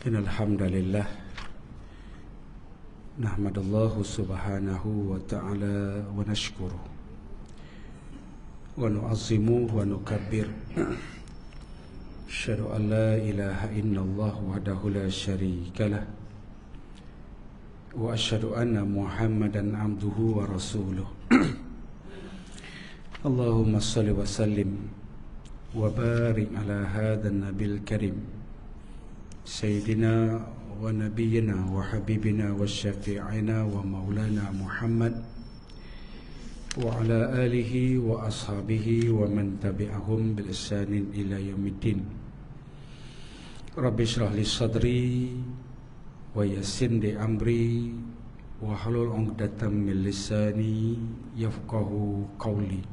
Innal hamdalillah nahmadallahu subhanahu wa ta'ala wa nashkuruh wa nu'azzimuh wa nukabbir. Asyhadu an la ilaha illallah wahdahu la syarika lah wa asyhadu anna Muhammadan abduhu wa rasuluh. Allahumma salli wa sallim wa barik ala hadzal nabil karim Sayyidina wa nabiyyina wa habibina wa syafi'ina wa maulana Muhammad wa ala alihi wa ashabihi wa man tabi'ahum bil ihsanin ila yaumiddin. Rabbi shrah li sadri wa yassir li amri wa hlul 'uqdatam min lisani yafqahu qawli.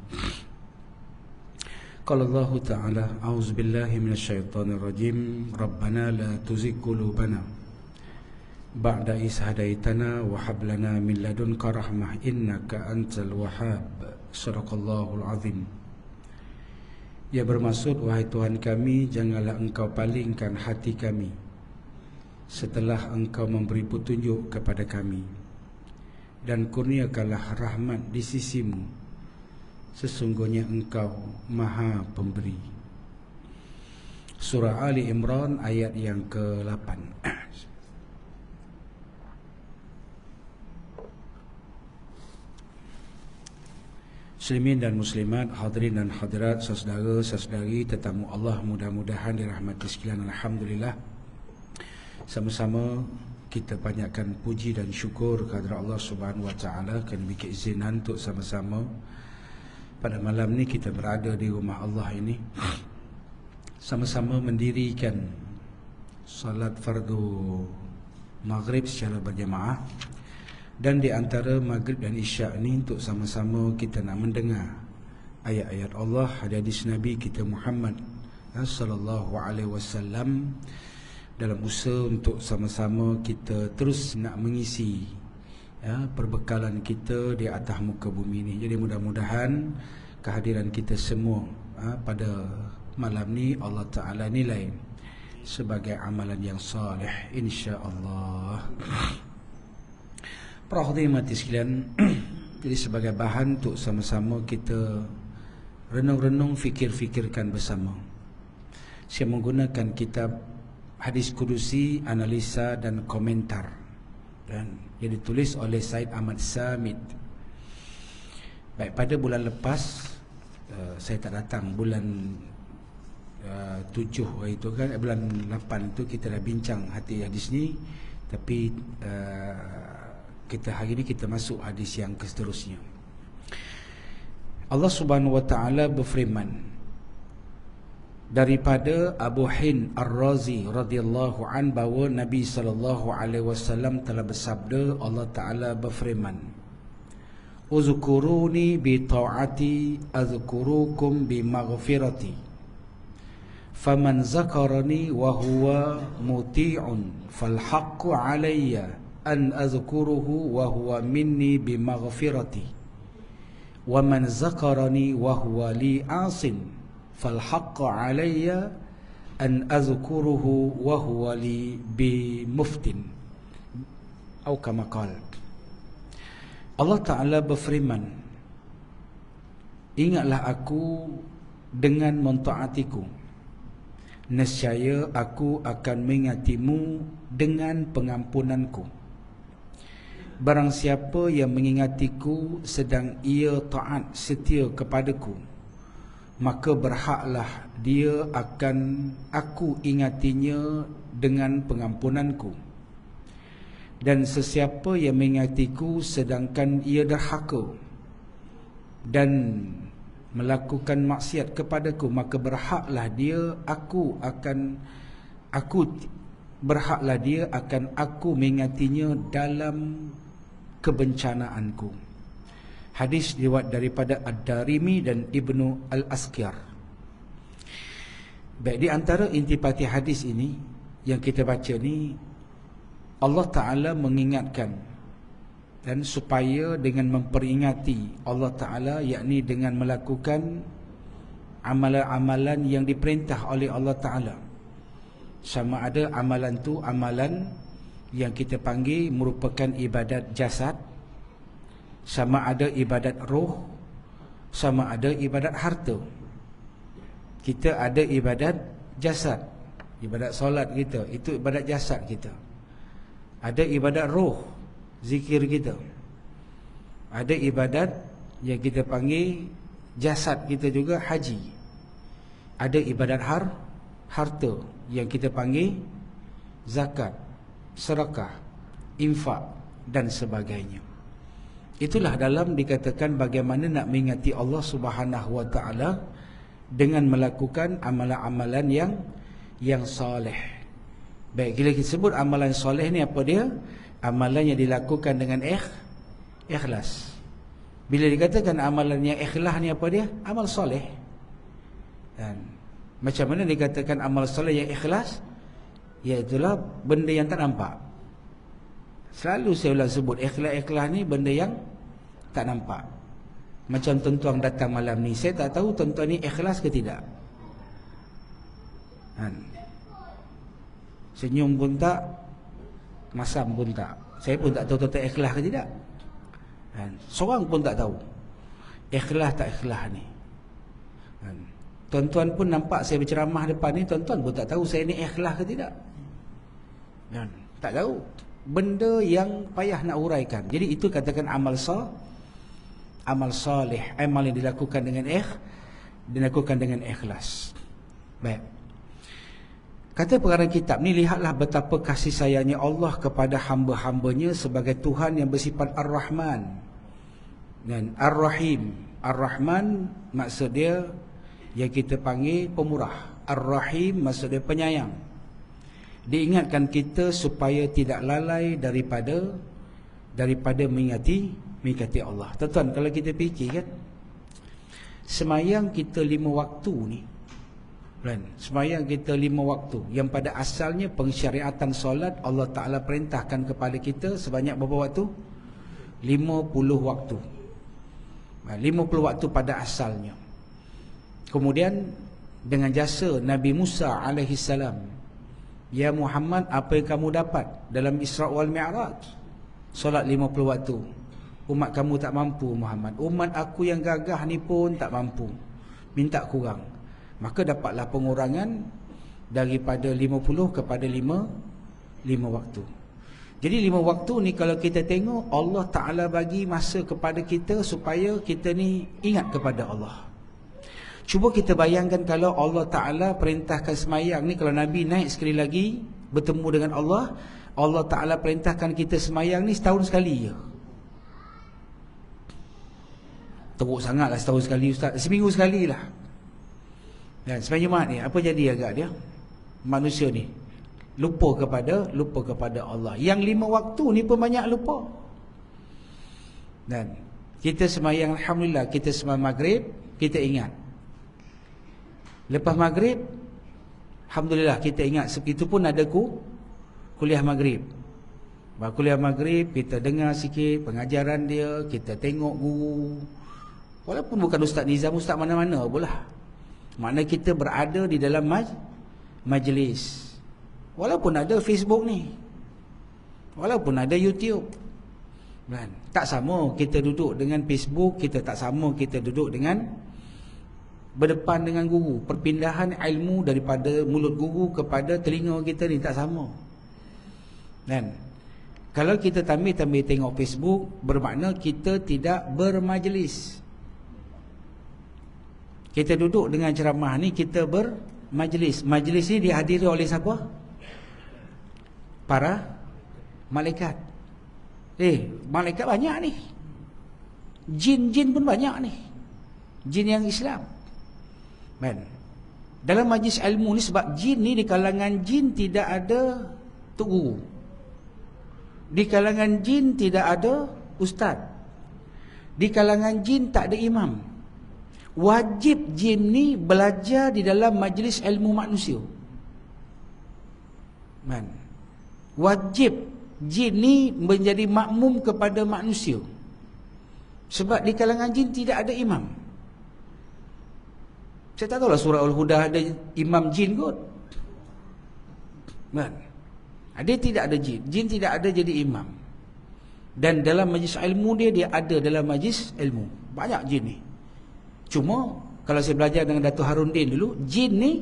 Qala Allah Ta'ala, a'udzubillahi minasyaitonir rajim. Rabbana la tuzigh qulubana ba'da idh hadaitana wa hab lana min ladunka rahmah innaka antal wahhab. Shadaqallahul azim. Ya bermaksud, wahai Tuhan kami, janganlah Engkau palingkan hati kami setelah Engkau memberi petunjuk kepada kami, dan kurniakanlah rahmat di sisimu, sesungguhnya Engkau Maha Pemberi. Surah Ali Imran ayat yang ke-8. Muslimin dan muslimat, hadirin dan hadirat, saudara-saudari, tetamu Allah, mudah-mudahan dirahmati sekalian. Alhamdulillah, sama-sama kita banyakkan puji dan syukur kepada Allah Subhanahu wa taala kerana beri keizinan untuk sama-sama pada malam ni kita berada di rumah Allah ini, sama-sama mendirikan salat fardu maghrib secara berjamaah. Dan di antara maghrib dan isyak ni untuk sama-sama kita nak mendengar ayat-ayat Allah, hadis Nabi kita Muhammad sallallahu alaihi wasallam, dalam usaha untuk sama-sama kita terus nak mengisi perbekalan kita di atas muka bumi ini. Jadi mudah-mudahan kehadiran kita semua pada malam ni Allah Ta'ala nilai sebagai amalan yang salih, insya-Allah. Para hadirin mati sekalian, jadi sebagai bahan untuk sama-sama kita renung-renung, fikir-fikirkan bersama, saya menggunakan kitab Hadis Qudusi, analisa dan komentar, dan yang ditulis oleh Said Ahmad Samit. Baik, pada bulan lepas saya tak datang, bulan 7 itu kan, bulan 8 itu kita dah bincang hati hadis ni, tapi kita hari ni kita masuk hadis yang seterusnya. Allah Subhanahu wa taala berfirman daripada Abu Hin Ar-Razi radhiyallahu an, bahawa Nabi sallallahu alaihi wasallam telah bersabda, Allah Taala berfirman, uzkuruni bi ta'ati azkurukum bi maghfirati, faman zakarani wa huwa muti'un fal haqqu alayya an azkuruhu wa huwa minni bi maghfirati, wa man zakarani wa huwa li asin fal haqqu alayya an azkuruhu wa huwa li bi muftin, atau kama qala. Allah Ta'ala berfirman, ingatlah aku dengan mentaatiku, nescaya aku akan mengingatimu dengan pengampunanku. Barang siapa yang mengingatiku sedang ia taat setia kepadaku, maka berhaklah dia akan aku ingatinya dengan pengampunanku. Dan sesiapa yang mengingatiku sedangkan ia derhaka dan melakukan maksiat kepadaku, maka berhaklah dia akan aku mengingatinya dalam kebencanaanku. Hadis riwayat daripada Ad-Darimi dan Ibnu Al-Askar. Baik, di antara intipati hadis ini yang kita baca ni, Allah Ta'ala mengingatkan, dan supaya dengan memperingati Allah Ta'ala, yakni dengan melakukan amalan-amalan yang diperintah oleh Allah Ta'ala, sama ada amalan tu amalan yang kita panggil merupakan ibadat jasad, sama ada ibadat roh, sama ada ibadat harta. Kita ada ibadat jasad, ibadat solat kita, itu ibadat jasad kita. Ada ibadat roh, zikir kita. Ada ibadat yang kita panggil jasad kita juga, haji. Ada ibadat harta yang kita panggil zakat, sedekah, infak dan sebagainya. Itulah dalam dikatakan bagaimana nak mengingati Allah Subhanahu wa taala dengan melakukan amalan-amalan yang soleh. Baik, bila kita sebut amalan soleh ni apa dia? Amalan yang dilakukan dengan ikhlas. Bila dikatakan amalan yang ikhlas ni apa dia? Amal soleh. Dan macam mana dikatakan amal soleh yang ikhlas? Iaitulah benda yang tak nampak. Selalu saya ulang sebut, ikhlas ni benda yang tak nampak. Macam tuan-tuan datang malam ni, saya tak tahu tuan-tuan ni ikhlas ke tidak. Senyum pun tak, masam pun tak. Saya pun tak tahu tuan-tuan ikhlas ke tidak. Seorang pun tak tahu ikhlas tak ikhlas ni. Tuan-tuan pun nampak saya berceramah depan ni, tuan-tuan pun tak tahu saya ni ikhlas ke tidak. Tak tahu. Benda yang payah nak uraikan. Jadi itu katakan amal soleh, amal yang dilakukan dengan ikhlas. Baik. Kata pengarang kitab ni, lihatlah betapa kasih sayangnya Allah kepada hamba-hambanya sebagai Tuhan yang bersifat Ar-Rahman dan Ar-Rahim. Ar-Rahman maksud dia yang kita panggil pemurah. Ar-Rahim maksud dia penyayang. Diingatkan kita supaya tidak lalai daripada mengingati Allah. Tuan-tuan, kalau kita fikir kan, semayang kita 5 waktu ni kan, semayang kita 5 waktu yang pada asalnya pensyariatan solat Allah Ta'ala perintahkan kepada kita sebanyak berapa waktu? 50 waktu. 50 waktu pada asalnya. Kemudian dengan jasa Nabi Musa alaihi salam, ya Muhammad, apa yang kamu dapat dalam Isra' wal Mi'raj? Solat 50 waktu. Umat kamu tak mampu Muhammad. Umat aku yang gagah ni pun tak mampu. Minta kurang. Maka dapatlah pengurangan daripada 50 kepada 5 waktu. Jadi 5 waktu ni kalau kita tengok, Allah Ta'ala bagi masa kepada kita supaya kita ni ingat kepada Allah. Cuba kita bayangkan kalau Allah Ta'ala perintahkan semayang ni, kalau Nabi naik sekali lagi bertemu dengan Allah, Allah Ta'ala perintahkan kita semayang ni setahun sekali je. Teruk sangatlah setahun sekali Ustaz. Seminggu sekali lah. Dan semayang Jumaat ni, apa jadi agak dia? Manusia ni lupa kepada Allah. Yang 5 waktu ni pun banyak lupa. Dan kita semayang, alhamdulillah, kita semayang maghrib, kita ingat. Lepas maghrib, alhamdulillah kita ingat. Itu pun ada kuliah maghrib. Kuliah maghrib, kita dengar sikit pengajaran dia, kita tengok guru. Walaupun bukan Ustaz Nizam, Ustaz mana-mana pula. Makna kita berada di dalam majlis. Walaupun ada Facebook ni, walaupun ada YouTube, kan? Tak sama kita duduk dengan Facebook, kita tak sama kita duduk dengan berdepan dengan guru. Perpindahan ilmu daripada mulut guru kepada telinga kita ni tak sama. Dan kalau kita tambah tengok Facebook, bermakna kita tidak bermajlis. Kita duduk dengan ceramah ni, kita bermajlis. Majlis ni dihadiri oleh siapa? Para malaikat. Malaikat banyak ni. Jin-jin pun banyak ni. Jin yang Islam. Man. Dalam majlis ilmu ni, sebab jin ni, di kalangan jin tidak ada tok guru. Di kalangan jin tidak ada ustaz. Di kalangan jin tak ada imam. Wajib jin ni belajar di dalam majlis ilmu manusia. Man. Wajib jin ni menjadi makmum kepada manusia. Sebab di kalangan jin tidak ada imam. Saya tak tahulah surah Al-Huda ada imam jin kot. Kan? Dia tidak ada jin. Jin tidak ada jadi imam. Dan dalam majlis ilmu dia ada dalam majlis ilmu. Banyak jin ni. Cuma kalau saya belajar dengan Dato' Harundin dulu, jin ni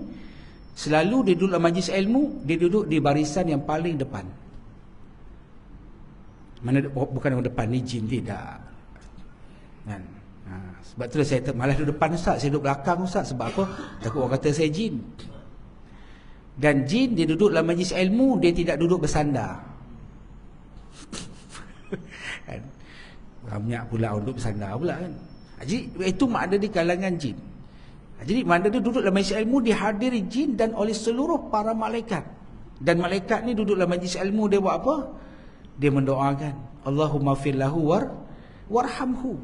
selalu dia duduk dalam majlis ilmu, dia duduk di barisan yang paling depan. Mana bukan yang depan ni jin tidak. Kan? Sebab tu saya malas duduk depan Ustaz, saya duduk belakang Ustaz. Sebab apa? Takut orang kata saya jin. Dan jin dia duduk dalam majlis ilmu, dia tidak duduk bersandar. Kan? Banyak pula orang duduk bersandar pula kan. Jadi itu makna di kalangan jin. Jadi makna dia duduk dalam majlis ilmu, dihadiri jin dan oleh seluruh para malaikat. Dan malaikat ni duduk dalam majlis ilmu, dia buat apa? Dia mendoakan, Allahumma firlahu warhamhu.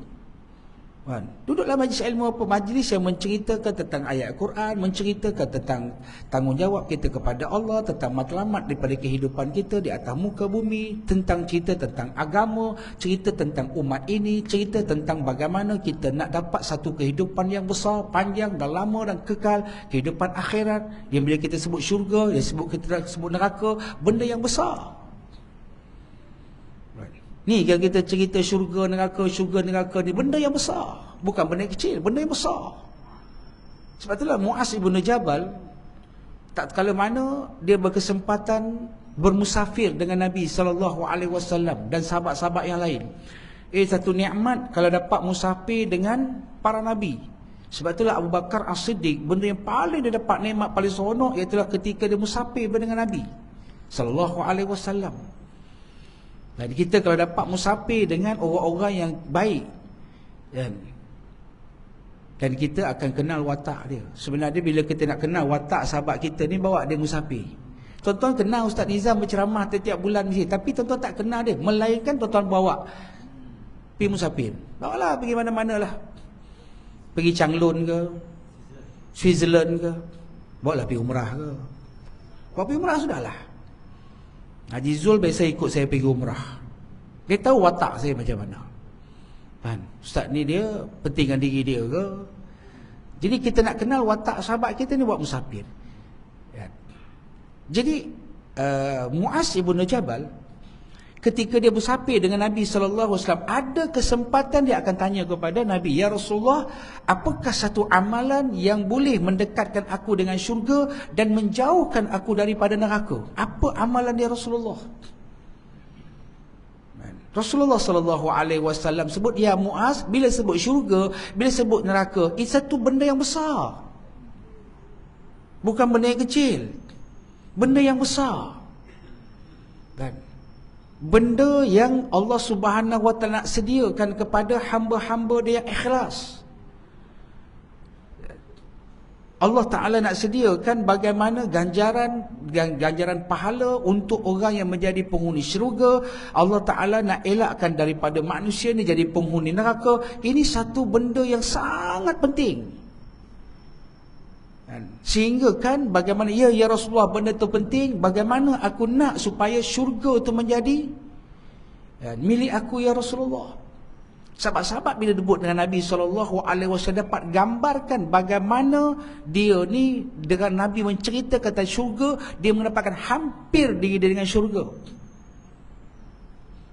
Kan? Duduk dalam majlis ilmu apa? Majlis yang menceritakan tentang ayat Quran, menceritakan tentang tanggungjawab kita kepada Allah, tentang matlamat daripada kehidupan kita di atas muka bumi, tentang cerita tentang agama, cerita tentang umat ini, cerita tentang bagaimana kita nak dapat satu kehidupan yang besar, panjang dan lama dan kekal, kehidupan akhirat. Yang bila kita sebut syurga, kita sebut neraka, benda yang besar. Ni kalau kita cerita syurga neraka ni, benda yang besar. Bukan benda yang kecil, benda yang besar. Sebab itulah Muaz ibn Jabal, tak kala mana dia berkesempatan bermusafir dengan Nabi SAW dan sahabat-sahabat yang lain. Satu nikmat kalau dapat musafir dengan para Nabi. Sebab itulah Abu Bakar As-Siddiq, benda yang paling dia dapat nikmat paling seronok ialah ketika dia musafir dengan Nabi SAW. Jadi kita kalau dapat musafir dengan orang-orang yang baik, dan kita akan kenal watak dia. Sebenarnya bila kita nak kenal watak sahabat kita ni, bawa dia musafir. Tuan-tuan kenal Ustaz Nizam berceramah setiap bulan mesti, tapi tuan-tuan tak kenal dia. Melainkan tuan-tuan bawa pergi musafir. Bawalah pergi mana-mana lah. Pergi Changlun ke, Switzerland ke, bawalah pergi umrah ke. Bawa pergi umrah sudahlah. Haji Zul biasa ikut saya pergi umrah. Dia tahu watak saya macam mana. Kan? Ustaz ni dia pentingkan diri dia ke? Jadi kita nak kenal watak sahabat kita ni buat musafir. Ya. Jadi Muaz ibn Jabal ketika dia bersafir dengan Nabi SAW, ada kesempatan dia akan tanya kepada Nabi, ya Rasulullah, apakah satu amalan yang boleh mendekatkan aku dengan syurga dan menjauhkan aku daripada neraka? Apa amalan dia Rasulullah? Rasulullah SAW sebut, ya Muaz, bila sebut syurga, bila sebut neraka, itu satu benda yang besar, bukan benda yang kecil, benda yang besar. Kan? Benda yang Allah Subhanahu Wa Taala nak sediakan kepada hamba-hamba dia yang ikhlas. Allah Ta'ala nak sediakan bagaimana ganjaran pahala untuk orang yang menjadi penghuni syurga. Allah Ta'ala nak elakkan daripada manusia ni jadi penghuni neraka. Ini satu benda yang sangat penting. Sehingga kan bagaimana, ya Rasulullah, benda tu penting. Bagaimana aku nak supaya syurga itu menjadi milik aku ya Rasulullah. Sahabat-sahabat bila debut dengan Nabi SAW dapat gambarkan bagaimana dia ni dengan Nabi menceritakan tentang syurga, dia mendapatkan hampir diri dia dengan syurga.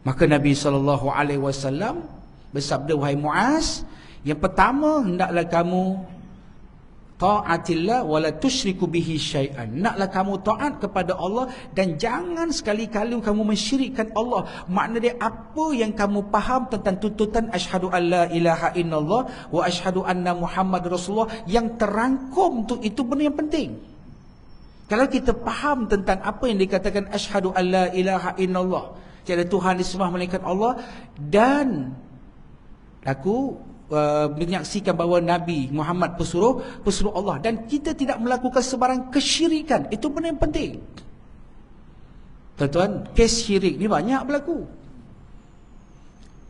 Maka Nabi SAW bersabda, wahai Muaz, yang pertama, hendaklah kamu ta'atillah wala tusyriku bihi syai'an. Naklah kamu taat kepada Allah dan jangan sekali-kali kamu mensyirikkan Allah. Makna dia, apa yang kamu faham tentang tuntutan asyhadu alla ilaha illallah wa asyhadu anna Muhammad Rasulullah yang terangkum tu, itu benda yang penting. Kalau kita faham tentang apa yang dikatakan asyhadu alla ilaha illallah, tiada Tuhan disembah melainkan Allah, dan aku menyaksikan bahawa Nabi Muhammad pesuruh Allah, dan kita tidak melakukan sebarang kesyirikan, itu benda yang penting. Tuan-tuan, kes syirik ni banyak berlaku.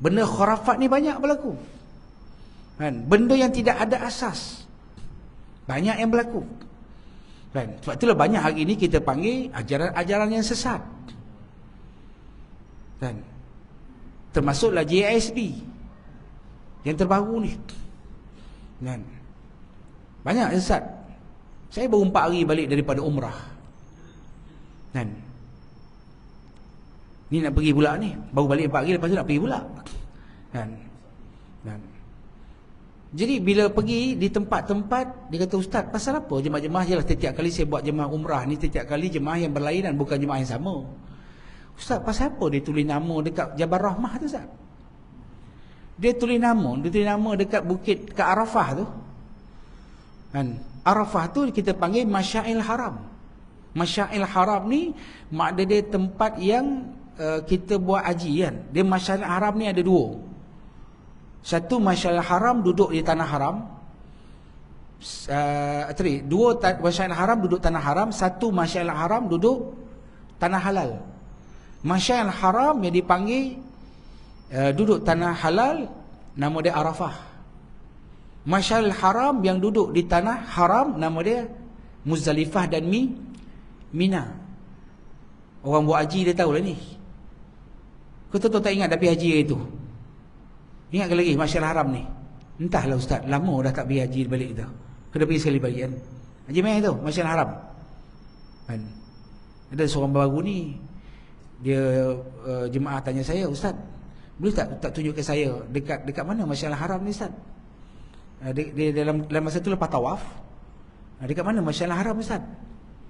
Benda khurafat ni banyak berlaku. Kan? Benda yang tidak ada asas banyak yang berlaku. Kan? Sebab itulah banyak hari ini kita panggil ajaran-ajaran yang sesat. Kan? Termasuklah JISB yang terbaru ni. Kan? Banyak sesat. Saya baru 4 hari balik daripada umrah. Kan? Ni nak pergi pula ni. Baru balik 4 hari lepas tu nak pergi pula. Kan? Kan? Jadi bila pergi di tempat-tempat, dia kata, Ustaz, pasal apa jemaah-jemaah? Jelas setiap kali saya buat jemaah umrah ni, setiap kali jemaah yang berlainan, bukan jemaah yang sama. Ustaz, pasal apa dia tulis nama dekat Jabal Rahmah tu, Ustaz? Dia tulis nama dekat bukit ke Arafah tu. Kan? Arafah tu kita panggil Masya'il Haram. Masya'il Haram ni makna dia tempat yang kita buat haji kan. Dia Masya'il Haram ni ada 2. Satu, Masya'il Haram duduk di tanah haram. Dua Masya'il Haram duduk tanah haram. Satu, Masya'il Haram duduk tanah halal. Masya'il Haram yang dipanggil duduk tanah halal, nama dia Arafah. Masya'il Haram yang duduk di tanah haram, nama dia Muzdalifah dan Mina. Orang buat haji dia tahu lah ni. Kau tahu tak ingat dah pergi haji itu? Ingat ke lagi Masya'il Haram ni? Entahlah Ustaz, lama dah tak pergi haji balik tu. Kena pergi sekali balik kan. Haji mai tu, Masya'il Haram. Kan? Ada seorang baru ni, dia jemaah tanya saya, Ustaz, boleh tak tunjuk ke saya dekat mana Masya'il Haram ni, Ustaz? Dia dalam masa tu lepas tawaf. Dekat mana Masya'il Haram, Ustaz?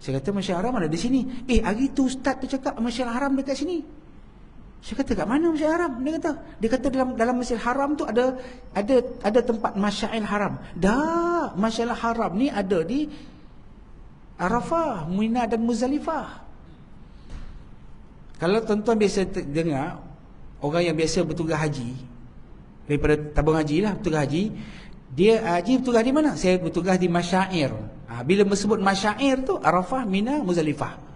Saya kata Masya'il Haram ada di sini. Hari tu Ustaz tu cakap Masya'il Haram dekat sini. Saya kata kat mana Masya'il Haram? Dia kata dalam Masjid Haram tu ada tempat Masya'il Haram. Dah, Masya'il Haram ni ada di Arafah, Mina dan Muzdalifah. Kalau tuan-tuan biasa dengar orang yang biasa bertugas haji, daripada tabung haji lah, bertugas haji, dia haji bertugas di mana? Saya bertugas di Masya'ir. Bila bersebut Masya'ir tu Arafah, Mina, Muzdalifah.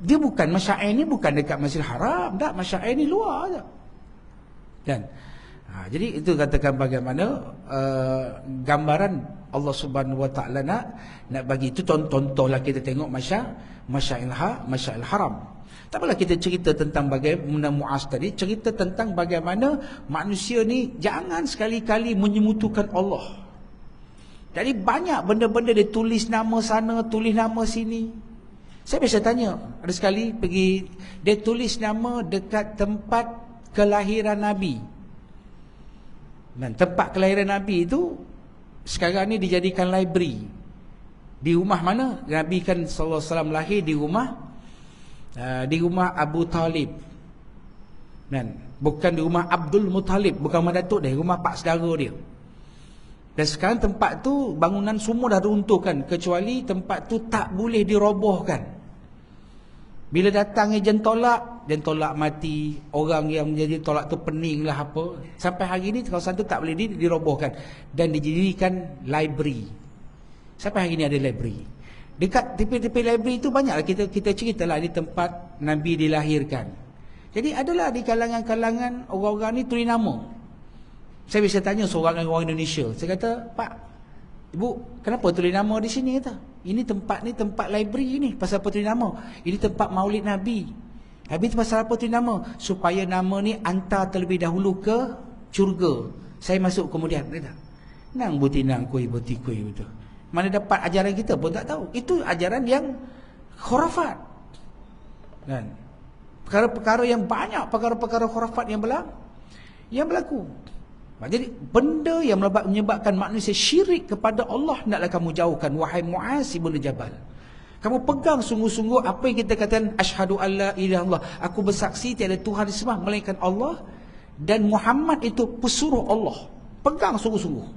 Dia bukan, Masya'ir ni bukan dekat Masjid Haram, tak, Masya'ir ni luar je. Kan? Jadi itu katakan bagaimana gambaran Allah Subhanahu Wa Taala nak bagi itu. Contohlah kita tengok Masya'il Haram. Tak apalah kita cerita tentang bagaimana Muaz tadi, cerita tentang bagaimana manusia ni jangan sekali-kali menyemutukan Allah. Jadi banyak benda-benda dia tulis nama sana, tulis nama sini. Saya biasa tanya, ada sekali pergi, dia tulis nama dekat tempat kelahiran Nabi. Dan tempat kelahiran Nabi itu sekarang ni dijadikan library. Di rumah mana? Nabi kan sallallahu alaihi wasallam lahir di rumah Abu Talib. Dan bukan di rumah Abdul Muttalib, bukan rumah datuk dia, rumah pak saudara dia. Dan sekarang tempat tu bangunan semua dah runtuhkan, kecuali tempat tu tak boleh dirobohkan. Bila datang ejen tolak mati. Orang yang menjadi tolak tu pening lah apa. Sampai hari ni kawasan tu tak boleh dirobohkan. Dan dijadikan library. Sampai hari ni ada library. Dekat tepi-tepi library tu banyaklah kita ceritalah di tempat Nabi dilahirkan. Jadi adalah di kalangan-kalangan orang-orang ni tulis nama. Saya bisa tanya seorang orang Indonesia. Saya kata, Pak, Ibu, kenapa tulis nama di sini? Kata, ini tempat library ni. Pasal apa tulis nama? Ini tempat maulid Nabi. Habis pasal apa tulis nama? Supaya nama ni hantar terlebih dahulu ke syurga. Saya masuk kemudian. Kata, nang butinang kui butikui betul. Mana dapat ajaran kita pun tak tahu. Itu ajaran yang khurafat. Kan? Perkara-perkara yang banyak, perkara-perkara khurafat yang berlaku. Jadi benda yang menyebabkan manusia syirik kepada Allah naklah kamu jauhkan, wahai Muaz bin Jabal. Kamu pegang sungguh-sungguh apa yang kita katakan, asyhadu alla ilaha illallah, aku bersaksi tiada Tuhan disembah melainkan Allah, dan Muhammad itu pesuruh Allah. Pegang sungguh-sungguh.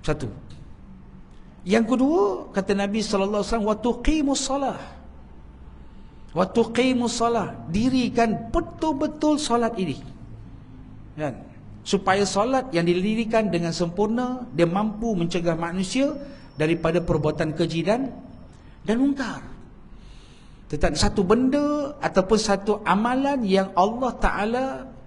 Satu. Yang kedua, kata Nabi sallallahu alaihi wasallam, wa tuqimus salah. Wa tuqimus salah, dirikan betul-betul solat ini. Kan? Supaya solat yang didirikan dengan sempurna, dia mampu mencegah manusia daripada perbuatan keji dan mungkar. Tetapi satu benda ataupun satu amalan yang Allah Ta'ala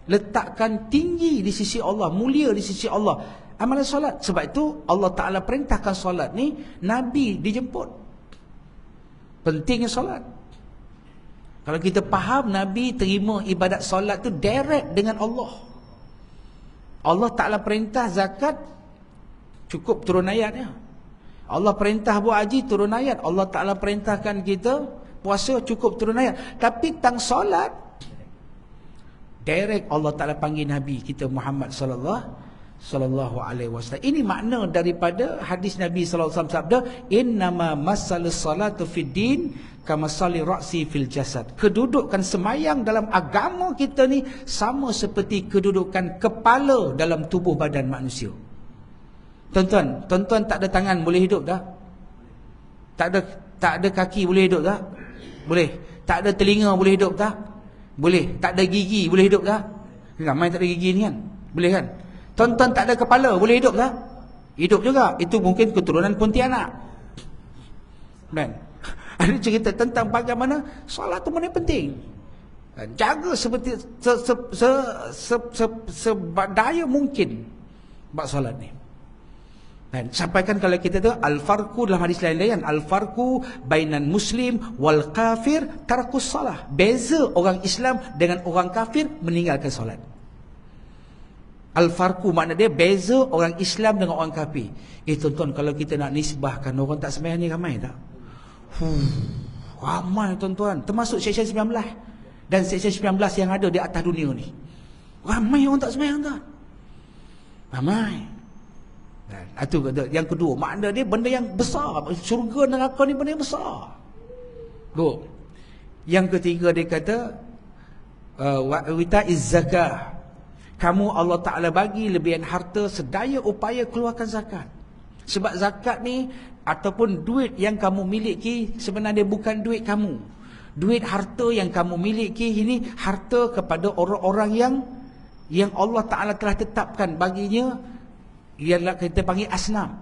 letakkan tinggi di sisi Allah, mulia di sisi Allah, amalan solat. Sebab itu Allah Ta'ala perintahkan solat ni, Nabi dijemput. Pentingnya solat. Kalau kita faham, Nabi terima ibadat solat tu direct dengan Allah. Allah Ta'ala perintah zakat, cukup turun ayatnya. Allah perintah buat haji, turun ayat. Allah Ta'ala perintahkan kita puasa cukup turun ayat. Tapi tang solat, direct Allah Ta'ala panggil Nabi kita Muhammad sallallahu alaihi wasallam. Ini makna daripada hadis Nabi sallallahu alaihi wasallam sabda, innama masalus salatu fid din kama sali ra'si fil jasad. Kedudukan semayang dalam agama kita ni sama seperti kedudukan kepala dalam tubuh badan manusia. Tuan-tuan tak ada tangan boleh hidup tak? Tak ada kaki boleh hidup tak? Boleh. Tak ada telinga boleh hidup tak? Boleh. Tak ada gigi boleh hidup tak? Ramai tak ada gigi ni kan? Boleh kan? Tuan-tuan tak ada kepala boleh hidup tak? Hidup juga. Itu mungkin keturunan Pontianak. Kan? Ada cerita tentang bagaimana solat tu mana penting. Jaga seperti sebadaya mungkin buat solat ni. Dan sampaikan kalau kita tu al-farqu dalam hadis lain-lain, al-farqu bainan muslim wal kafir tarkus salah. Beza orang Islam dengan orang kafir meninggalkan solat. Al-farqu makna dia beza orang Islam dengan orang kafir. Tuan-tuan, kalau kita nak nisbahkan orang tak sembahyang ni ramai tak? Ramai tuan-tuan. Termasuk Seksyen 19 dan Seksyen 19 yang ada di atas dunia ni. Ramai orang tak sembahyang tak? Ramai. Itu yang kedua, makna dia benda yang besar. Syurga neraka ni benda yang besar. Yang ketiga dia kata wa'ita izzakah. Kamu Allah Ta'ala bagi lebihan harta, sedaya upaya keluarkan zakat. Sebab zakat ni ataupun duit yang kamu miliki sebenarnya bukan duit kamu. Duit harta yang kamu miliki ini harta kepada orang-orang yang Allah Ta'ala telah tetapkan baginya, ialah kita panggil asnam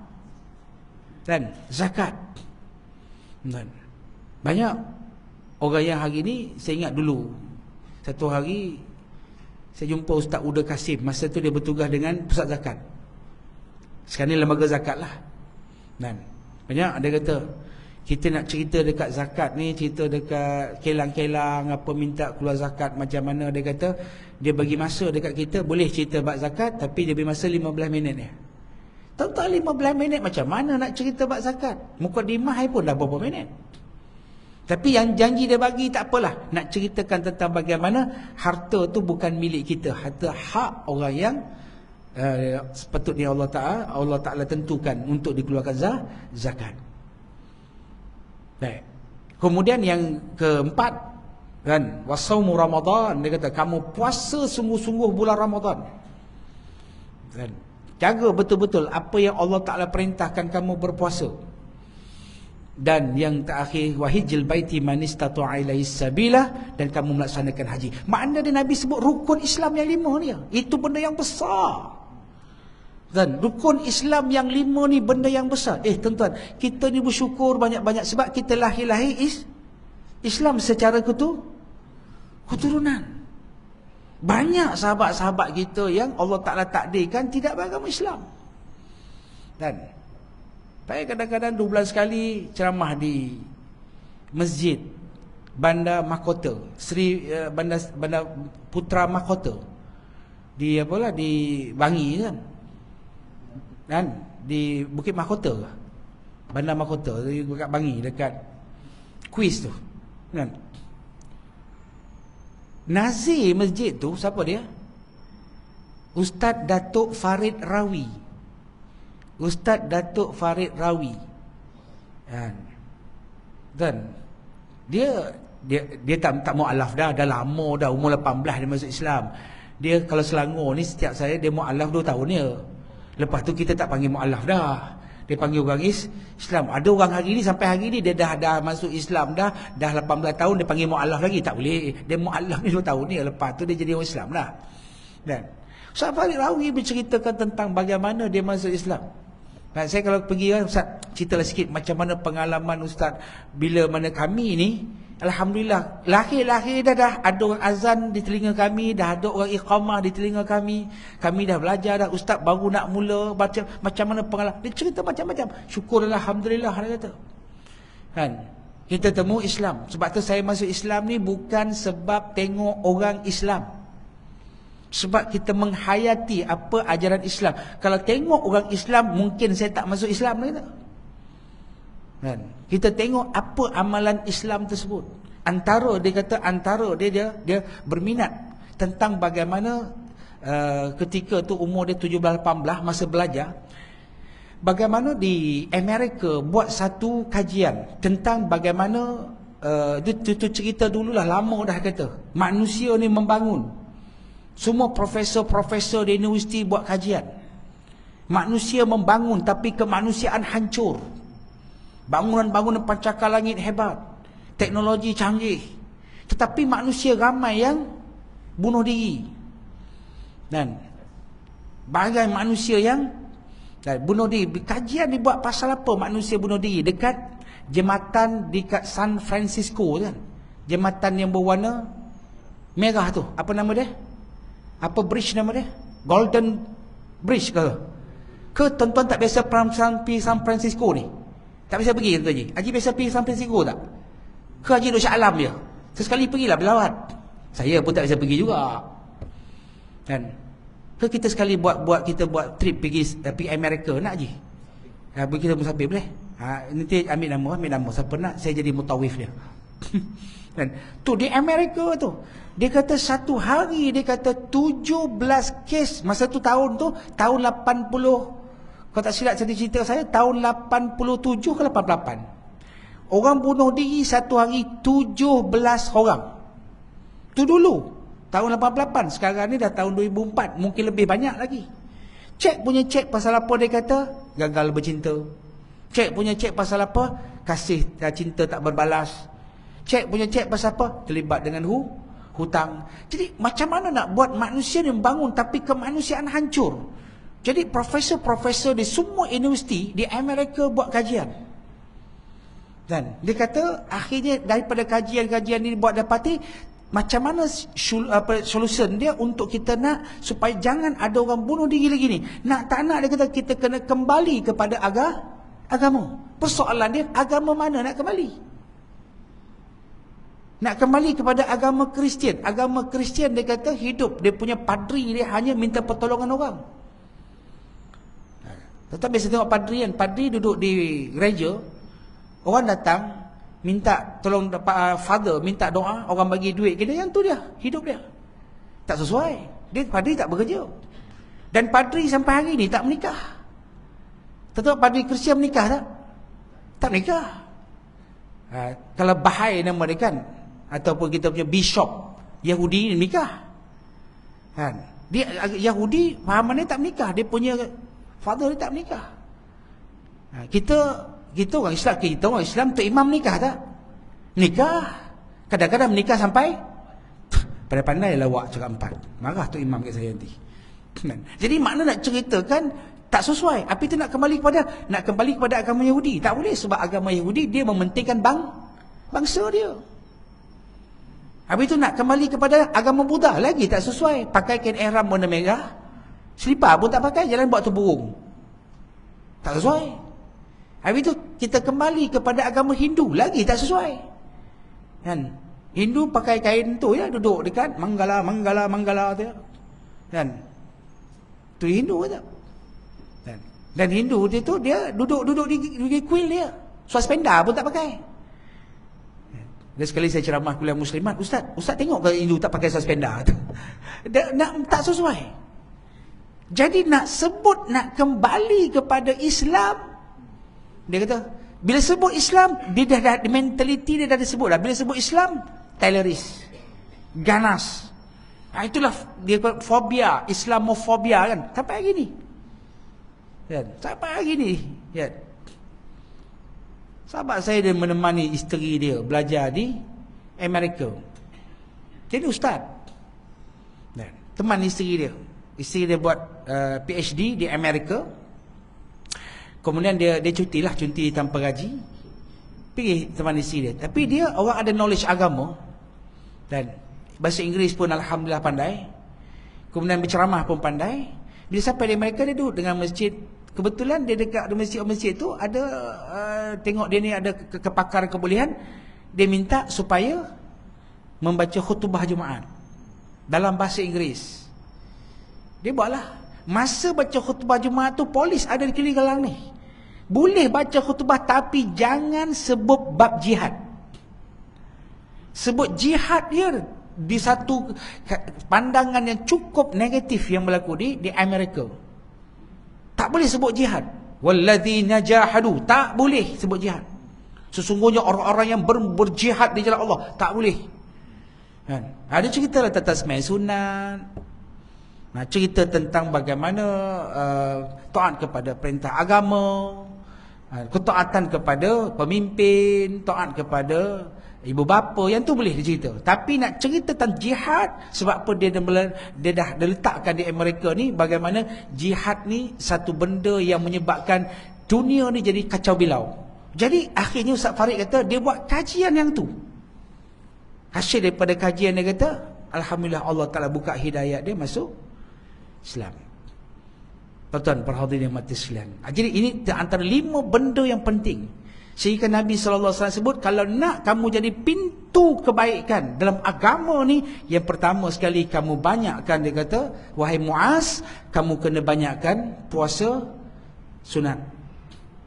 dan zakat. Dan banyak orang yang hari ni, saya ingat dulu satu hari saya jumpa Ustaz Uda Kasim. Masa tu dia bertugas dengan pusat zakat. Sekarang ni lembaga zakat lah. Dan banyak dia kata, kita nak cerita dekat zakat ni, cerita dekat kelang-kelang apa minta keluar zakat macam mana, dia kata dia bagi masa dekat kita, boleh cerita bab zakat tapi dia bagi masa 15 minit ni. Tahu-tahu 15 minit macam mana nak cerita bab zakat? Mukadimah pun dah berapa minit. Tapi yang janji dia bagi tak apalah, nak ceritakan tentang bagaimana harta tu bukan milik kita, harta hak orang yang sepatutnya Allah Ta'ala tentukan untuk dikeluarkan zakat. Baik. Kemudian yang keempat kan, wasaumu Ramadan, dia kata kamu puasa sungguh-sungguh bulan Ramadan. Kan? Jaga betul-betul apa yang Allah Ta'ala perintahkan kamu berpuasa. Dan yang terakhir, wahijil baiti man istata'a ilaihi sabila, dan kamu melaksanakan haji. Makna dia Nabi sebut rukun Islam yang 5 ni. Itu benda yang besar. Dan rukun Islam yang 5 ni benda yang besar. Tuan-tuan, kita ni bersyukur banyak-banyak sebab kita lahir-lahir Islam secara keturunan. Banyak sahabat-sahabat kita yang Allah Ta'ala takdirkan tidak beragama Islam. Dan saya kadang-kadang 2 bulan sekali ceramah di masjid Bandar Mahkota, Bandar Putra Mahkota di apalah, di Bangi kan, di Bukit Mahkota, Bandar Mahkota dekat Bangi, dekat kuis tu kan. Nazir masjid tu siapa dia? Ustaz Datuk Farid Rawi. Ustaz Datuk Farid Rawi. Dan dia tak mualaf dah lama dah, umur 18 dia masuk Islam. Dia kalau Selangor ni setiap saya dia mualaf 2 tahun dia. Lepas tu kita tak panggil mualaf dah. Dia panggil orang Islam. Ada orang hari ni sampai hari ni dia dah masuk Islam dah 18 tahun dia panggil mualaf lagi, tak boleh. Dia mualaf ni 2 tahun ni, lepas tu dia jadi orang Islam dah. Dan Ustaz Farid Rawi berceritakan tentang bagaimana dia masuk Islam. Saya kalau pergi kan, Ustaz ceritalah sikit macam mana pengalaman Ustaz bila mana kami ni, alhamdulillah lahir-lahir dah ada orang azan di telinga kami, dah ada orang iqamah di telinga kami dah belajar dah. Ustaz baru nak mula baca, macam mana pengalaman. Dia cerita macam-macam. Syukur alhamdulillah dia kata. Kan? Kita temu Islam. Sebab tu saya masuk Islam ni bukan sebab tengok orang Islam, sebab kita menghayati apa ajaran Islam. Kalau tengok orang Islam, mungkin saya tak masuk Islam. Kan? Kita tengok apa amalan Islam tersebut. Antara dia berminat tentang bagaimana ketika tu umur dia 17-18 masa belajar, bagaimana di Amerika buat satu kajian tentang bagaimana itu cerita dululah, lama dah kata manusia ni membangun. Semua profesor-profesor di universiti buat kajian. Manusia membangun tapi kemanusiaan hancur. Bangunan-bangunan pencakar langit hebat, teknologi canggih, tetapi manusia ramai yang bunuh diri. Dan bagai manusia yang bunuh diri. Kajian dibuat pasal apa manusia bunuh diri? Dekat jembatan dekat San Francisco kan, jembatan yang berwarna merah tu, apa nama dia? Apa bridge nama dia? Golden Bridge ke tuan-tuan tak biasa pergi San Francisco ni? Tak biasa pergi tuan Haji? Haji biasa pergi San Francisco tak? Ke Haji duk Shah Alam je? Sesekali pergilah berlawat. Saya pun tak biasa pergi juga kan. Ke kita sekali buat trip pergi Amerika nak Haji? Kita musafir boleh? Nanti ambil nama siapa nak, saya jadi mutawif dia. Dan tu di Amerika tu, dia kata satu hari dia kata 17 kes masa tu, tahun 80, kalau tak silap cerita saya tahun 87 ke 88. Orang bunuh diri satu hari 17 orang. Tu dulu tahun 88, sekarang ni dah tahun 2004, mungkin lebih banyak lagi. Cek pasal apa, dia kata gagal bercinta. Cek pasal apa, kasih cinta tak berbalas. Cek pasal apa, terlibat dengan hutang. Jadi macam mana nak buat manusia ni membangun tapi kemanusiaan hancur? Jadi profesor-profesor di semua universiti di Amerika buat kajian. Dan dia kata akhirnya daripada kajian-kajian ini buat dapati macam mana solution dia untuk kita nak supaya jangan ada orang bunuh diri lagi ni. Nak tak nak, dia kata kita kena kembali kepada agama. Persoalan dia, agama mana nak kembali? Nak kembali kepada agama Kristian. Agama Kristian dia kata hidup, dia punya padri dia hanya minta pertolongan orang. Tetapi biasa tengok padri kan, padri duduk di gereja, orang datang minta tolong, father minta doa, orang bagi duit ke dia, yang tu dia hidup dia tak sesuai. Dia padri tak bekerja, dan padri sampai hari ni tak menikah. Tengok padri Kristian menikah tak? Tak menikah. Kalau Bahai nama dia kan, ataupun kita punya bishop Yahudi menikah kan. Dia Yahudi fahaman dia tak menikah, dia punya father dia tak menikah. Kita orang Islam tu imam nikah tak? Nikah. Kadang-kadang menikah sampai pandai-pandai lawak cakap 4. Marah tu imam kat saya nanti. Jadi makna nak ceritakan tak sesuai. Apa itu nak kembali kepada agama Yahudi? Tak boleh, sebab agama Yahudi dia mementingkan bangsa dia. Habis itu nak kembali kepada agama Buddha, lagi tak sesuai. Pakai kain ihram warna merah, selipar pun tak pakai, jalan buat tu burung. Tak sesuai. Habis itu kita kembali kepada agama Hindu, lagi tak sesuai. Kan? Hindu pakai kain tu ya, duduk dekat manggala tu ya. Kan? Tu Hindu tak? Dan Hindu dia duduk di kuil dia. Suspenda pun tak pakai. Dan sekali saya ceramah kuliah muslimat, Ustaz tengok ke Hindu tak pakai suspenda tu. Tak sesuai. Jadi nak kembali kepada Islam, dia kata bila sebut Islam, dia dah mentaliti dia dah disebut dah. Bila sebut Islam, Tayloris, ganas. Itulah dia fobia, Islamofobia kan. Sampai hari ni. Sampai hari ni. Sahabat saya dia menemani isteri dia belajar di Amerika. Jadi ustaz, teman isteri dia. Isteri dia buat PhD di Amerika. Kemudian dia cuti tanpa gaji. Pergi teman isteri dia. Tapi dia orang ada knowledge agama. Dan bahasa Inggeris pun alhamdulillah pandai. Kemudian berceramah pun pandai. Bila sampai di Amerika, dia duduk dengan masjid. Kebetulan dia dekat masjid tu ada tengok dia ni ada kepakaran kebolehan. Dia minta supaya membaca khutbah Jumaat dalam bahasa Inggeris. Dia buatlah. Masa baca khutbah Jumaat tu, polis ada di keliling galang ni. Boleh baca khutbah tapi jangan sebut bab jihad. Sebut jihad dia di satu pandangan yang cukup negatif yang berlaku di Amerika. Tak boleh sebut jihad. Walladzina jahadu, tak boleh sebut jihad. Sesungguhnya orang-orang yang berjihad di jalan Allah, tak boleh. Kan? Ada cerita lah tentang sembahyang sunat. Nah, cerita tentang bagaimana taat kepada perintah agama, ketaatan kepada pemimpin, taat kepada ibu bapa, yang tu boleh dicerita. Tapi nak cerita tentang jihad, sebab apa dia dah letakkan di Amerika ni, bagaimana jihad ni satu benda yang menyebabkan dunia ni jadi kacau bilau. Jadi akhirnya Ustaz Farid kata dia buat kajian yang tu. Hasil daripada kajian dia kata, alhamdulillah Allah Ta'ala buka hidayah dia masuk Islam. Tuan-tuan perhadirin mati sekalian. Jadi ini antara 5 benda yang penting. Sehingga Nabi SAW sebut, kalau nak kamu jadi pintu kebaikan dalam agama ni, yang pertama sekali kamu banyakkan, dia kata, wahai Muaz, kamu kena banyakkan puasa sunat.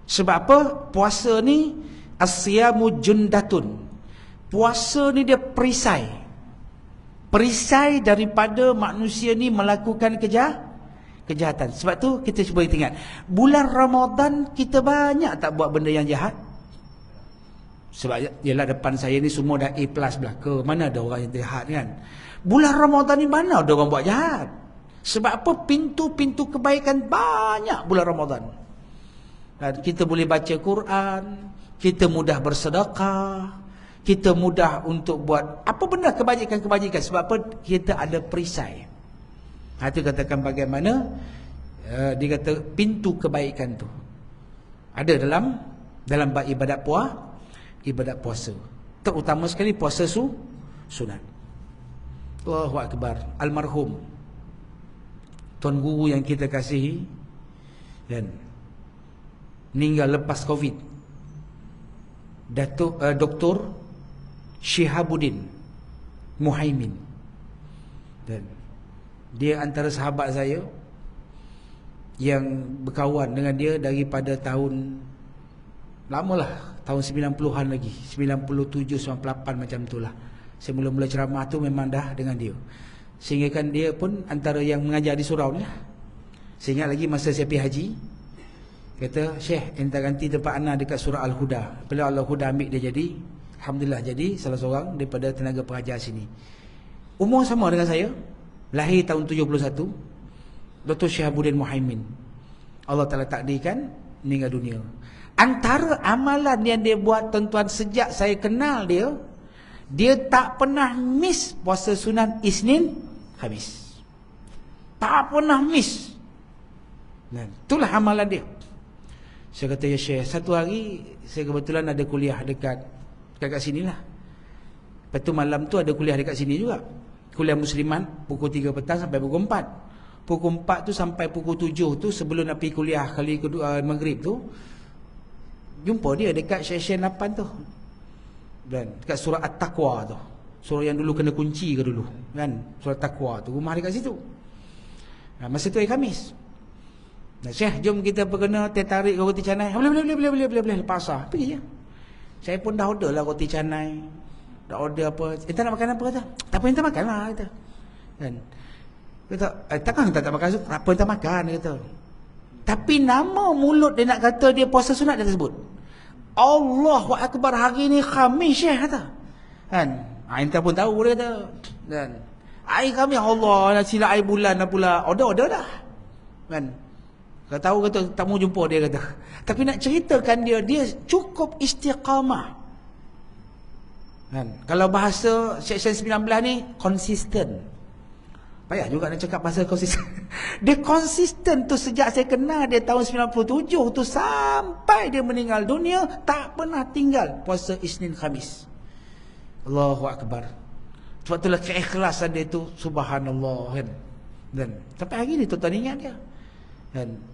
Sebab apa? Puasa ni as-siyamu jundatun. Puasa ni dia perisai. Perisai daripada manusia ni melakukan kejahatan. Sebab tu kita cuba ingat, bulan Ramadan kita banyak tak buat benda yang jahat? Sebab ialah depan saya ni semua dah A+ belaka. Mana ada orang yang jahat kan? Bulan Ramadan ni mana ada orang buat jahat? Sebab apa? Pintu-pintu kebaikan banyak bulan Ramadan. Dan kita boleh baca Quran, kita mudah bersedekah, kita mudah untuk buat apa benda kebajikan-kebajikan. Sebab apa? Kita ada perisai. Itu katakan bagaimana dia kata pintu kebaikan tu ada dalam bab ibadat puasa. Terutama sekali puasa sunat. Allahu Akbar. Almarhum Tuan Guru yang kita kasihi dan meninggal lepas Covid, Dr. Syihabuddin Muhaimin. Dan dia antara sahabat saya yang berkawan dengan dia daripada tahun lamalah, tahun 90-an lagi, 97, 98 macam itulah. Saya mula-mula ceramah tu memang dah dengan dia. Sehingga kan dia pun antara yang mengajar di surau ni lah. Saya ingat lagi masa saya pergi haji, kata, Syekh, enta ganti tempat ana dekat surah Al-Huda. Bila Al-Huda ambil dia jadi, alhamdulillah jadi salah seorang daripada tenaga pengajar sini. Umur sama dengan saya, lahir tahun 71, Dr. Syihabuddin Muhaimin. Allah Ta'ala takdirkan meninggal dunia. Antara amalan yang dia buat, tuan-tuan, sejak saya kenal dia, dia tak pernah miss puasa sunat Isnin Khamis. Tak pernah miss. Dan itulah amalan dia. Saya kata, ya Syekh, satu hari saya kebetulan ada kuliah dekat sini lah. Lepas tu malam tu ada kuliah dekat sini juga. Kuliah Musliman pukul 3 petang sampai pukul 4. Pukul 4 tu sampai pukul 7 tu, sebelum nak pergi kuliah kali kedua maghrib tu, jumpa dia dekat session 8 tu. Dan dekat surah At-Taqwa tu. Surah yang dulu kena kunci ke dulu kan? Surah At-Taqwa tu, rumah dekat situ. Masa tu hari Khamis. Nah, Syekh, jom kita berkena tertarik ke roti canai. Boleh lepas asar. Pergi je. Saya pun dah order lah roti canai. Dah order apa. Kita nak makan apa kata? Tak apa, kita makan lah kata. Kan? Kata, takkan kita tak makan sup? Apa kita makan kata. Tapi nama mulut dia nak kata dia puasa sunat dia tersebut. Allahu Akbar, hari ni Khamis Syekh kata. Kan? Kita pun tahu dia kata. Dan air Khamis, Allah nak silap air bulan dah pula. Order dah. Kan? Kau tahu kata tak mau jumpa dia kata. Tapi nak ceritakan dia cukup istiqamah. Kan? Kalau bahasa section 19 ni, konsisten. Payah juga nak cakap bahasa konsisten. Dia konsisten tu sejak saya kenal dia tahun 97 tu sampai dia meninggal dunia, tak pernah tinggal puasa Isnin Khamis. Allahu Akbar. Sebab itulah keikhlasan dia tu, subhanallah kan. Dan sampai hari ni tuan-tuan ingat dia. Dan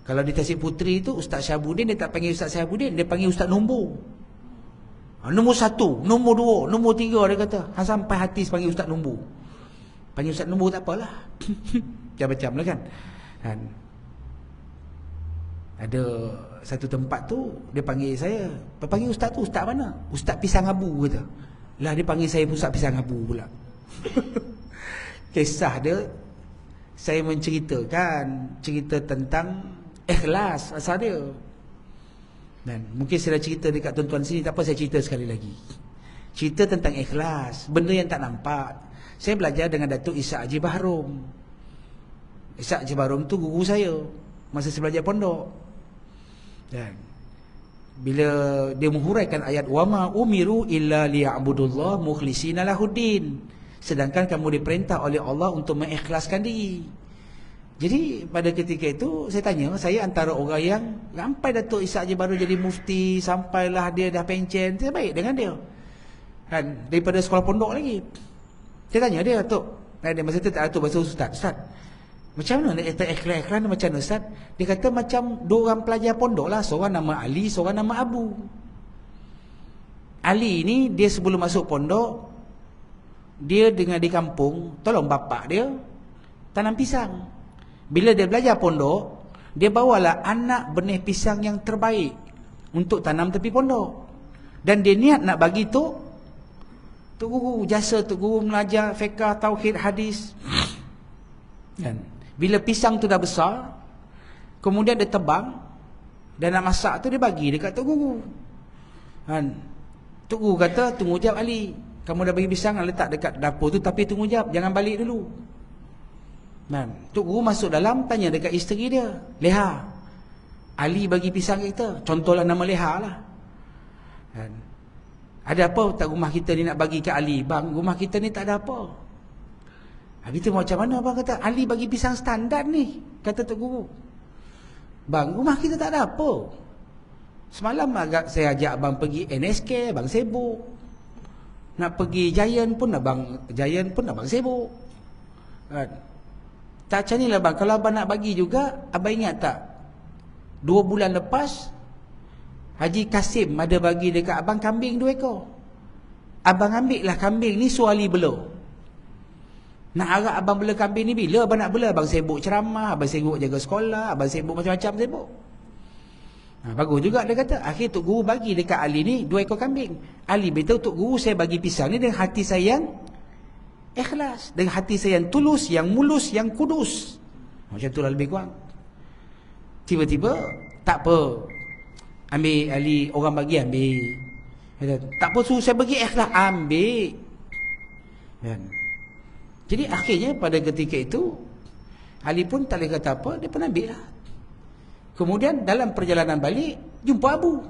kalau di Tasik Puteri tu, Ustaz Syahabuddin, dia tak panggil Ustaz Syahabuddin, dia panggil Ustaz Nombor. Nombor 1, nombor 2, nombor 3 dia kata. Sampai hati panggil Ustaz Nombor. Panggil Ustaz Nombor tak apalah. Macam-macam lah kan. Ada satu tempat tu dia panggil saya, dia panggil ustaz tu, ustaz mana? Ustaz pisang abu kata. Lah dia panggil saya ustaz pisang abu pula. Kisah dia, saya menceritakan cerita tentang ikhlas asal dia. Dan mungkin saya dah cerita dekat tuan-tuan sini, tak apa saya cerita sekali lagi. Cerita tentang ikhlas, benda yang tak nampak. Saya belajar dengan Datuk Ishak Haji Bahrom. Ishak Haji Bahrom tu guru saya masa saya belajar pondok. Dan bila dia menghuraikan ayat wama umiru illa liya'budullah mukhlishina lahuddin, sedangkan kamu diperintah oleh Allah untuk mengikhlaskan diri. Jadi pada ketika itu saya tanya, saya antara orang yang sampai Datuk Ishak Haji baru jadi mufti, sampailah dia dah pencen, saya baik dengan dia kan, daripada sekolah pondok lagi. Saya tanya dia, Datuk, dia masa tu tak Datuk, bahasa Ustaz, macam mana nak kata ikhlas macam mana Ustaz? Dia kata macam dua orang pelajar pondok lah, seorang nama Ali, seorang nama Abu. Ali ni dia sebelum masuk pondok, dia dengar di kampung tolong bapak dia tanam pisang. Bila dia belajar pondok, dia bawalah anak benih pisang yang terbaik untuk tanam tepi pondok. Dan dia niat nak bagi Tok Guru, jasa Tok Guru mengajar fiqh, tauhid, hadis. Kan? Bila pisang tu dah besar, kemudian dia tebang dan nak masak tu dia bagi dekat Tok Guru. Kan? Tok Guru kata, tunggu jap Ali, kamu dah bagi pisang, letak dekat dapur tu, tapi tunggu jap, jangan balik dulu. Tok Guru masuk dalam, tanya dekat isteri dia, Leha, Ali bagi pisang kita, contohlah nama Leha lah. Kan? Ada apa tak rumah kita ni nak bagi ke Ali? Bang, rumah kita ni tak ada apa. Habis tu macam mana abang kata, Ali bagi pisang standar ni, kata Tok Guru. Bang, rumah kita tak ada apa. Semalam agak saya ajak abang pergi NSK, abang sibuk. Nak pergi Giant pun abang sibuk. Kan? Tak macam ni lah bang, kalau abang nak bagi juga, abang ingat tak 2 bulan lepas Haji Kasim ada bagi dekat abang kambing 2 ekor. Abang ambil lah kambing ni suali bela. Nak harap abang bela kambing ni bila abang nak bela? Abang sibuk ceramah, abang sibuk jaga sekolah, abang sibuk macam-macam sibuk. Bagus juga dia kata. Akhir Tok Guru bagi dekat Ali ni 2 ekor kambing. Ali beritahu Tok Guru, saya bagi pisang ni dengan hati saya yang ikhlas, dengan hati saya yang tulus, yang mulus, yang kudus. Macam tu lah lebih kurang. Tiba-tiba tak apa, ambil Ali, orang bagi ambil. Kata, tak apa suruh saya bagi ikhlas, ambil. Kan? Jadi akhirnya pada ketika itu Ali pun tak boleh kata apa, dia pun ambil lah. Kemudian dalam perjalanan balik jumpa Abu.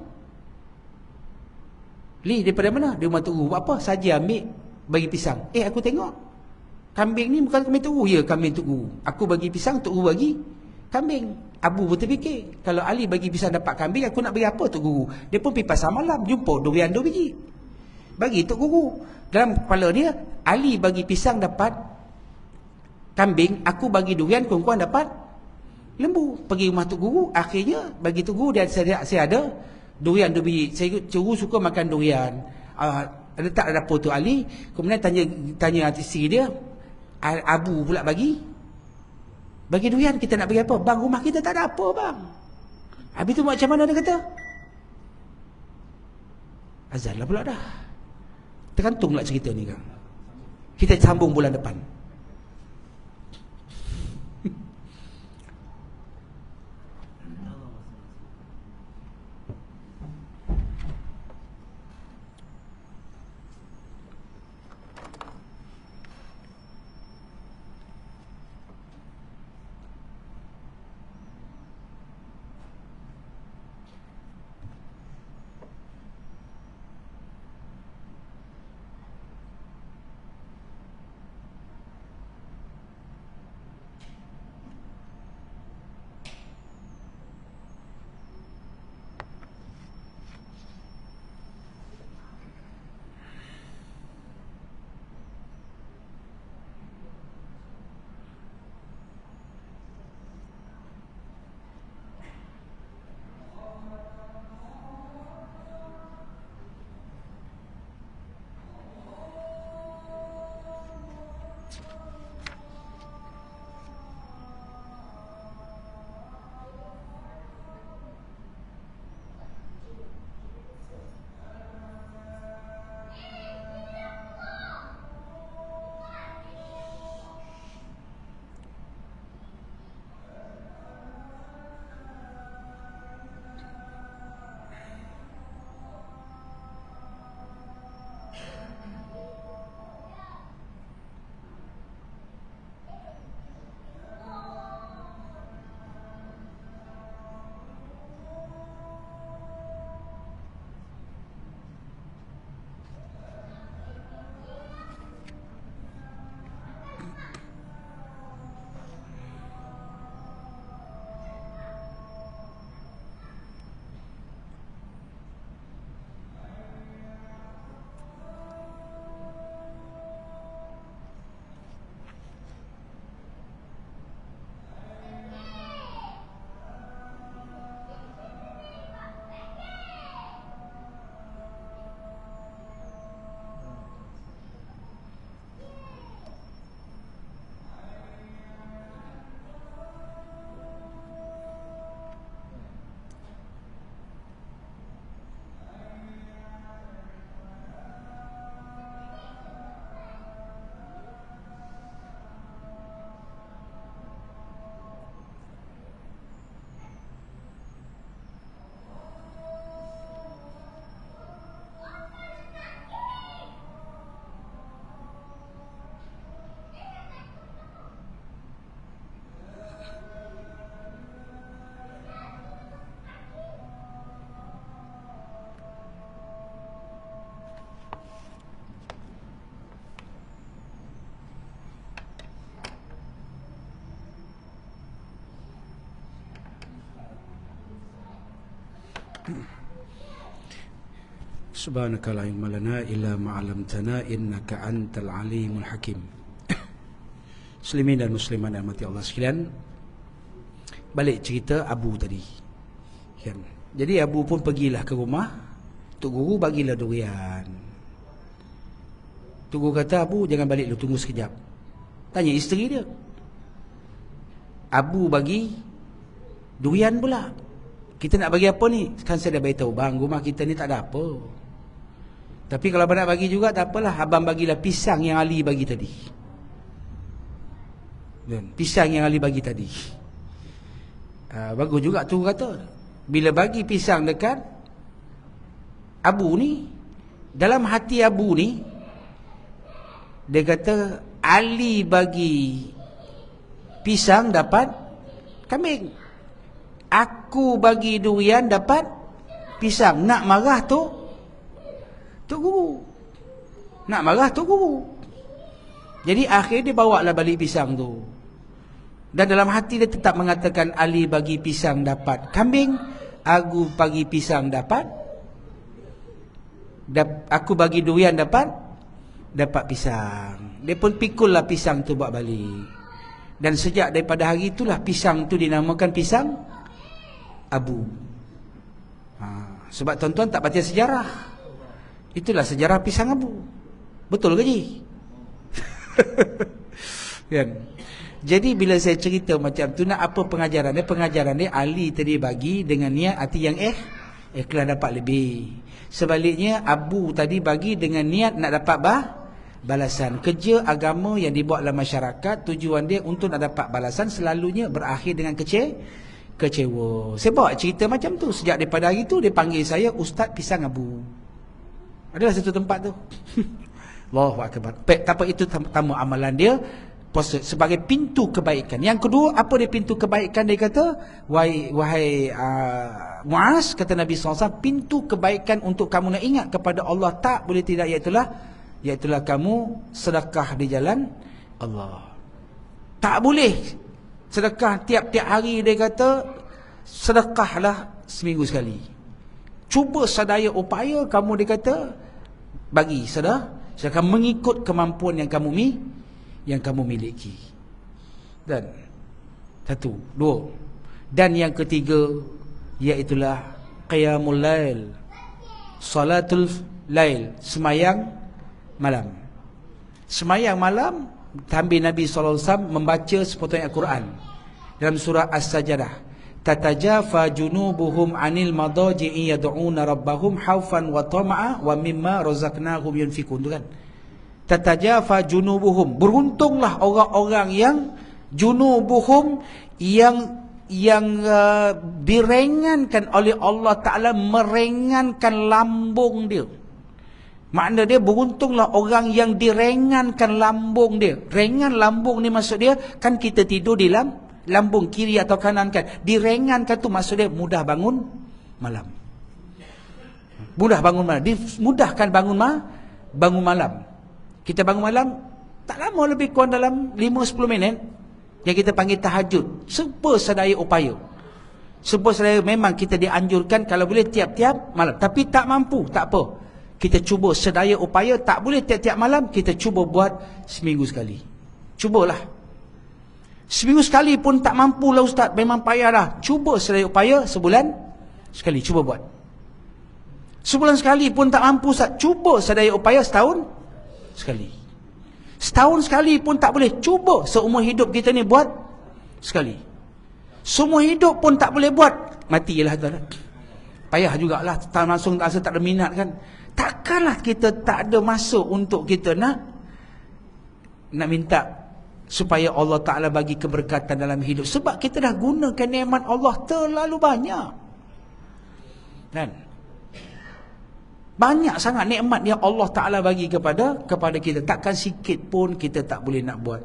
Li, daripada mana? Dia rumah Tok Guru. Buat apa? Saja ambil bagi pisang. Aku tengok kambing ni bukan kambing Tok Guru. Ya, kambing Tok Guru. Aku bagi pisang, Tok Guru bagi kambing. Abu pun terfikir, kalau Ali bagi pisang dapat kambing, aku nak bagi apa Tok Guru? Dia pun pergi pasar malam, jumpa durian 2 biji, bagi Tok Guru. Dalam kepala dia, Ali bagi pisang dapat kambing, aku bagi durian, kurang-kurang dapat lembu. Pergi rumah Tok Guru, akhirnya bagi Tok Guru, dia saya ada durian 2 biji. Tok Guru suka makan durian. Letak dalam dapur tu Ali. Kemudian tanya isteri dia, Abu pula bagi durian, kita nak bagi apa? Bang, rumah kita tak ada apa bang. Habis tu macam mana dia kata? Azan lah pula dah. Tergantung lah cerita ni kan. Kita sambung bulan depan. Subhanaka la ilma lana illa ma 'allamtana innaka antal alimul hakim. Muslimin dan muslimat yang mati Allah sekalian, balik cerita Abu tadi kan. Jadi Abu pun pergilah ke rumah Tok Guru, bagilah durian. Tok Guru kata, Abu jangan balik dulu, tunggu sekejap. Tanya isteri dia. Abu bagi durian pula. Kita nak bagi apa ni? Kan saya dah beritahu bang, rumah kita ni tak ada apa. Tapi kalau abang nak bagi juga tak apalah, abang bagilah pisang yang Ali bagi tadi. Dan pisang yang Ali bagi tadi. Bagus juga tu kata. Bila bagi pisang dekat Abu ni, dalam hati Abu ni, dia kata Ali bagi pisang dapat kambing, aku bagi durian dapat pisang. Nak marah tu Tok Guru, nak marah Tok Guru. Jadi akhir dia bawa lah balik pisang tu. Dan dalam hati dia tetap mengatakan Ali bagi pisang dapat kambing, aku bagi pisang dapat aku bagi durian dapat pisang. Dia pun pikul lah pisang tu buat balik. Dan sejak daripada hari itulah pisang tu dinamakan pisang Abu. Sebab tuan-tuan tak baca sejarah, itulah sejarah pisang Abu. Betul ke Ji? Kan? Jadi bila saya cerita macam tu, nak apa pengajaran dia? Pengajaran dia Ali tadi bagi dengan niat hati yang ikhlas dapat lebih. Sebaliknya Abu tadi bagi dengan niat nak dapat balasan. Kerja agama yang dibuat dalam masyarakat, tujuan dia untuk nak dapat balasan, selalunya berakhir dengan kecewa. Saya bawa cerita macam tu. Sejak daripada hari tu dia panggil saya Ustaz Pisang Abu. Adalah satu tempat tu. Allahu akbar. Tak apa, itu tamu amalan dia sebagai pintu kebaikan. Yang kedua, apa dia pintu kebaikan? Dia kata, wahai Muaz, kata Nabi SAW, pintu kebaikan untuk kamu nak ingat kepada Allah tak boleh tidak, iaitulah kamu sedekah di jalan Allah. Tak boleh sedekah tiap-tiap hari. Dia kata sedekahlah seminggu sekali. Cuba sedaya upaya kamu, dia kata, bagi sedekah mengikut kemampuan yang kamu miliki. Dan satu, dua. Dan yang ketiga, iaitulah qiyamul lail, salatul lail, semayang malam. Semayang malam, sambil Nabi SAW membaca sepotong Al-Quran dalam surah As-Sajdah. Tatajafa junubuhum anil madaji'i yad'una rabbahum haufan wa tama'a wa mimma razaqnahum yunfikun, tu kan. Tatajafa junubuhum, beruntunglah orang-orang yang junubuhum yang direngankan oleh Allah Ta'ala, meringankan lambung dia. Makna dia, beruntunglah orang yang direngankan lambung dia. Rengan lambung ni maksud dia, kan kita tidur di lambung kiri atau kanan kan. Direngankan tu maksud dia mudah bangun malam. Mudah bangun malam. Dimudahkan bangun malam. Kita bangun malam tak lama, lebih kurang dalam 5-10 minit, yang kita panggil tahajud. Serba sedaya upaya. Serba sedaya, memang kita dianjurkan kalau boleh tiap-tiap malam. Tapi tak mampu, tak apa, kita cuba sedaya upaya. Tak boleh tiap-tiap malam, kita cuba buat seminggu sekali. Cubalah. Seminggu sekali pun tak mampu lah Ustaz, memang payah dah. Cuba sedaya upaya, sebulan sekali, cuba buat. Sebulan sekali pun tak mampu Ustaz, cuba sedaya upaya setahun sekali. Setahun sekali pun tak boleh, cuba seumur hidup kita ni buat sekali. Seumur hidup pun tak boleh buat, matilah tu. Payah jugalah, langsung tak rasa tak ada minat kan. Takkanlah kita tak ada masa untuk kita nak minta supaya Allah Ta'ala bagi keberkatan dalam hidup. Sebab kita dah gunakan nikmat Allah terlalu banyak. Kan? Banyak sangat nikmat yang Allah Ta'ala bagi kepada kita. Takkan sikit pun kita tak boleh nak buat.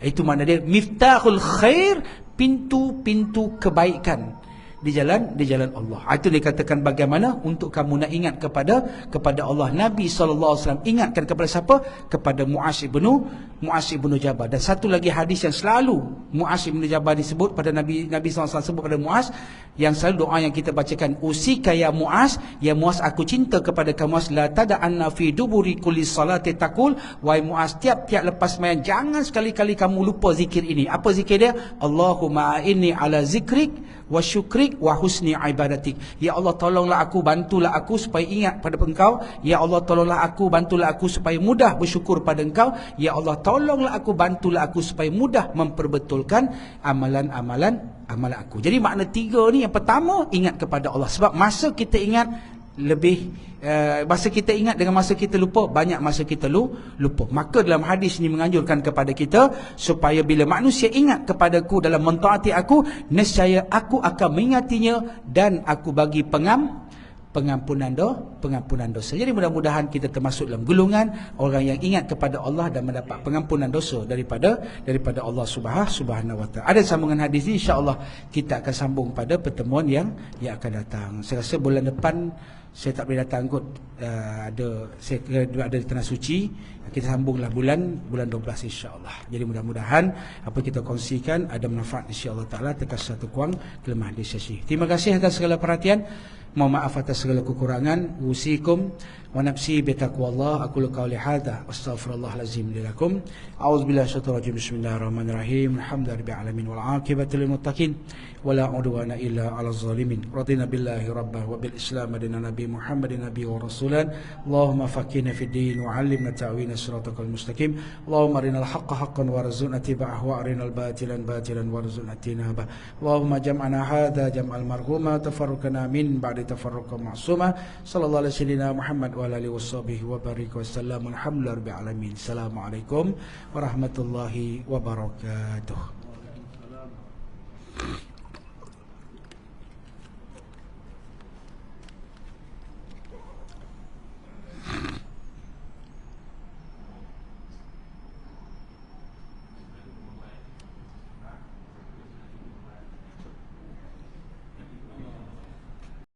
Itu makna dia miftahul khair, pintu-pintu kebaikan di jalan Allah. Itu dikatakan bagaimana untuk kamu nak ingat kepada Allah. Nabi SAW ingatkan kepada siapa? Kepada Muaz ibnu Muaz ibn Jabal. Dan satu lagi hadis yang selalu Muaz ibn Jabal disebut pada Nabi SAW sebut pada Muaz, yang selalu doa yang kita bacakan, usika ya Muaz, ya Muaz aku cinta kepada kamu Muaz, la tada'anna fi duburi kulli salati taqul, wahai Muaz tiap-tiap lepas sembahyang jangan sekali-kali kamu lupa zikir ini. Apa zikir dia? Allahumma inni ala zikrik wa syukrik wa husni ibadatik. Ya Allah tolonglah aku, bantulah aku supaya ingat pada Engkau. Ya Allah tolonglah aku, bantulah aku supaya mudah bersyukur pada Engkau. Ya Allah tolonglah aku, bantulah aku supaya mudah memperbetulkan amalan-amalan aku. Jadi makna tiga ni, yang pertama ingat kepada Allah. Sebab masa kita ingat lebih masa kita ingat dengan masa kita lupa, banyak masa kita lupa. Maka dalam hadis ni menganjurkan kepada kita supaya bila manusia ingat kepadaku dalam mentaati aku, nescaya aku akan mengingatinya dan aku bagi pengampunan dosa. Jadi mudah-mudahan kita termasuk dalam golongan orang yang ingat kepada Allah dan mendapat pengampunan dosa daripada Allah Subhanahu wa taala. Ada sambungan hadis ni, insya-Allah kita akan sambung pada pertemuan yang akan datang. Saya rasa bulan depan saya tak boleh datang kot, ada di Tanah Suci. Kita sambunglah bulan 12 insya-Allah. Jadi mudah-mudahan apa kita kongsikan ada manfaat insya-Allah taala, tekas satu kurang kelemahan di sesi. Terima kasih atas segala perhatian. Mohon maaf atas segala kekurangan. Usikum wa nafsi bi taqwallah. Aqulu qawli hadza astaghfirullahalazim li lakum. A'udzubillahi minasyaitonir rajim. Bismillahirrahmanirrahim. Alhamdulillahirabbil alamin wal 'aqibatu lil muttaqin wala 'udwana illa 'alal zalimin. Radina billahi rabban wa bil islam madina nabi Muhammadin nabiy wa rasulan. Allahumma faqihna fid din wa 'allimna ta'wina siratal mustaqim. Allahumma arinal haqqo haqqan warzuqna ittiba'ahu wa arinal batilan batilan warzuqna ijtinabah. Allahumma jam'ana hadza jam'al marhuma tafarraqna min ba'di tafarruqa ma'suma. Sallallahu alaihi wasallam Muhammad wa alihi washabihi wa barik wa sallam. Alhamdulillahirabbil alamin. Assalamualaikum warahmatullahi wabarakatuh.